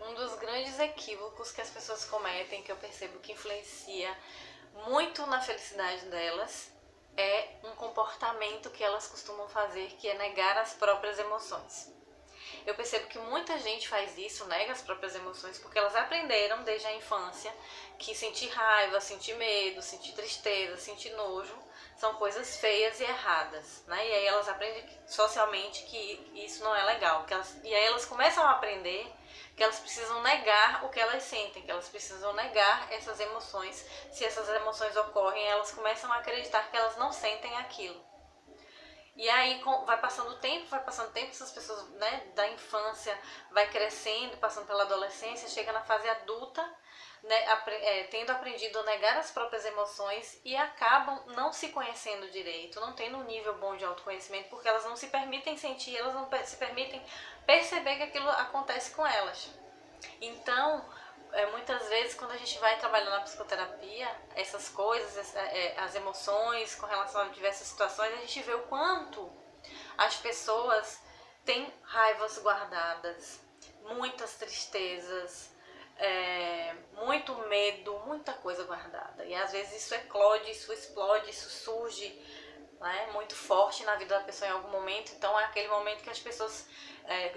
Um dos grandes equívocos que as pessoas cometem, que eu percebo que influencia muito na felicidade delas, é um comportamento que elas costumam fazer, que é negar as próprias emoções. Eu percebo que muita gente faz isso, nega as próprias emoções, porque elas aprenderam desde a infância que sentir raiva, sentir medo, sentir tristeza, sentir nojo são coisas feias e erradas, né? E aí elas aprendem socialmente que isso não é legal. E aí elas começam a aprender que elas precisam negar o que elas sentem, que elas precisam negar essas emoções. Se essas emoções ocorrem, elas começam a acreditar que elas não sentem aquilo. E aí vai passando o tempo, essas pessoas, né, da infância vai crescendo, passando pela adolescência, chega na fase adulta, né, tendo aprendido a negar as próprias emoções e acabam não se conhecendo direito, não tendo um nível bom de autoconhecimento, porque elas não se permitem sentir, elas não se permitem perceber que aquilo acontece com elas. Então, muitas vezes quando a gente vai trabalhando na psicoterapia, essas coisas, as emoções com relação a diversas situações, a gente vê o quanto as pessoas têm raivas guardadas, muitas tristezas, muito medo, muita coisa guardada. E às vezes isso eclode, isso explode, isso surge, né, muito forte na vida da pessoa em algum momento. Então é aquele momento que as pessoas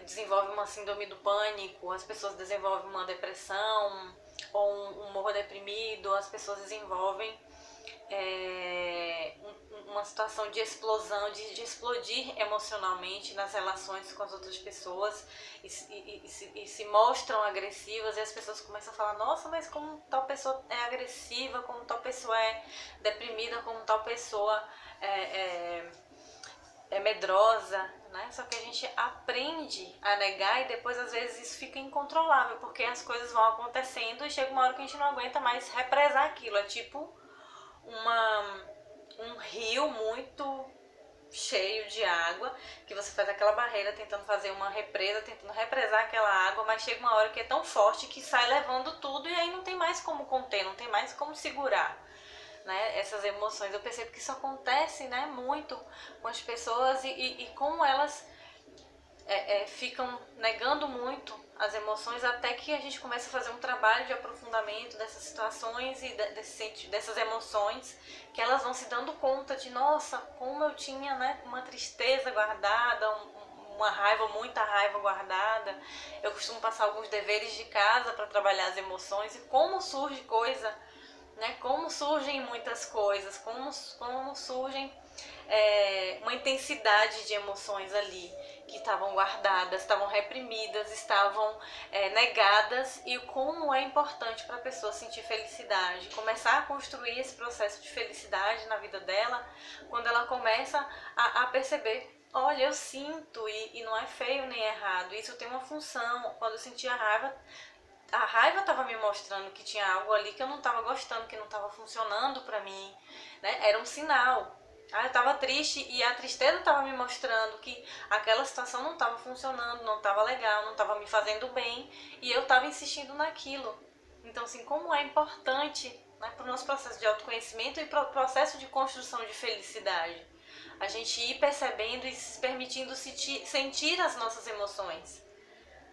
desenvolvem uma síndrome do pânico, as pessoas desenvolvem uma depressão ou um humor deprimido, as pessoas desenvolvem uma situação de explosão, de explodir emocionalmente nas relações com as outras pessoas e se mostram agressivas, e as pessoas começam a falar: nossa, mas como tal pessoa é agressiva, como tal pessoa é deprimida, como tal pessoa é medrosa, né? Só que a gente aprende a negar e depois às vezes isso fica incontrolável, porque as coisas vão acontecendo e chega uma hora que a gente não aguenta mais represar aquilo. É tipo um rio muito cheio de água, que você faz aquela barreira tentando fazer uma represa, tentando represar aquela água, mas chega uma hora que é tão forte que sai levando tudo e aí não tem mais como conter, não tem mais como segurar, né, essas emoções. Eu percebo que isso acontece, né, muito com as pessoas e como elas ficam negando muito as emoções, até que a gente começa a fazer um trabalho de aprofundamento dessas situações e dessas emoções, que elas vão se dando conta de: nossa, como eu tinha, né, uma tristeza guardada, uma raiva, muita raiva guardada. Eu costumo passar alguns deveres de casa para trabalhar as emoções e como surge coisa, né, como surgem muitas coisas, como surgem uma intensidade de emoções ali que estavam guardadas, estavam reprimidas, estavam negadas, e como é importante para a pessoa sentir felicidade, começar a construir esse processo de felicidade na vida dela, quando ela começa a perceber: olha, eu sinto e não é feio nem errado, isso tem uma função. Quando eu senti a raiva estava me mostrando que tinha algo ali que eu não estava gostando, que não estava funcionando para mim, né? Era um sinal. Eu estava triste e a tristeza estava me mostrando que aquela situação não estava funcionando, não estava legal, não estava me fazendo bem, e eu estava insistindo naquilo. Então, assim, como é importante, né, para o nosso processo de autoconhecimento e para o processo de construção de felicidade, a gente ir percebendo e se permitindo sentir as nossas emoções,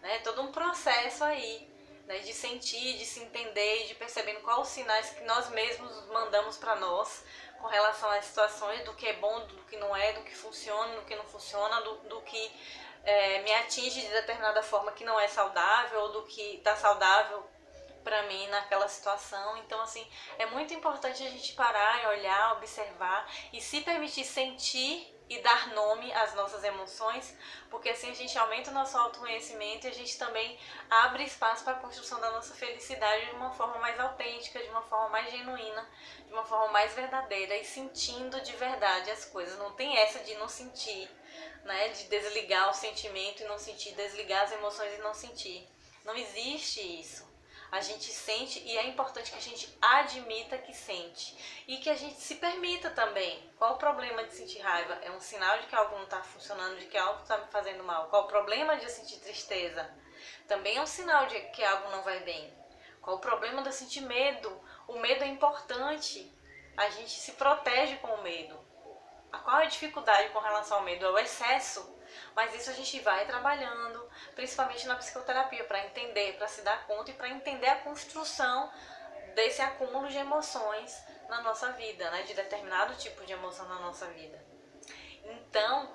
né? Todo um processo aí, né, de sentir, de se entender e de percebendo quais os sinais que nós mesmos mandamos para nós com relação às situações, do que é bom, do que não é, do que funciona, do que não funciona, do que me atinge de determinada forma que não é saudável, ou do que está saudável para mim naquela situação. Então, assim, é muito importante a gente parar e olhar, observar e se permitir sentir e dar nome às nossas emoções, porque assim a gente aumenta o nosso autoconhecimento e a gente também abre espaço para a construção da nossa felicidade de uma forma mais autêntica, de uma forma mais genuína, de uma forma mais verdadeira e sentindo de verdade as coisas. Não tem essa de não sentir, né, de desligar o sentimento e não sentir, desligar as emoções e não sentir. Não existe isso. A gente sente, e é importante que a gente admita que sente e que a gente se permita também. Qual o problema de sentir raiva? É um sinal de que algo não está funcionando, de que algo está me fazendo mal. Qual o problema de eu sentir tristeza? Também é um sinal de que algo não vai bem. Qual o problema de eu sentir medo? O medo é importante. A gente se protege com o medo. Qual é a dificuldade com relação ao medo? É o excesso. Mas isso a gente vai trabalhando, principalmente na psicoterapia, para entender, para se dar conta e para entender a construção desse acúmulo de emoções na nossa vida, né? De determinado tipo de emoção na nossa vida. Então,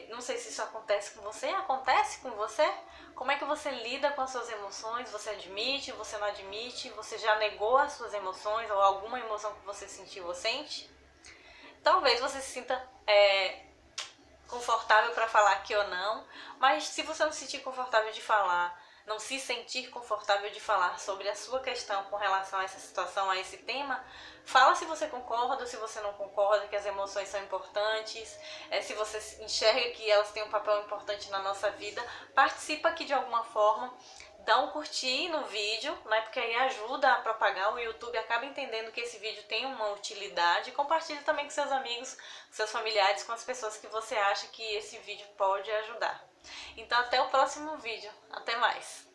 não sei se isso acontece com você. Acontece com você? Como é que você lida com as suas emoções? Você admite, você não admite? Você já negou as suas emoções ou alguma emoção que você sentiu ou sente? Talvez você se sinta confortável para falar aqui ou não, mas se você não se sentir confortável de falar, não se sentir confortável de falar sobre a sua questão com relação a essa situação, a esse tema, fala se você concorda ou se você não concorda que as emoções são importantes, se você enxerga que elas têm um papel importante na nossa vida, participa aqui de alguma forma, dá um curtir no vídeo, né, porque aí ajuda a propagar, o YouTube acaba entendendo que esse vídeo tem uma utilidade, e compartilha também com seus amigos, com seus familiares, com as pessoas que você acha que esse vídeo pode ajudar. Então até o próximo vídeo, até mais!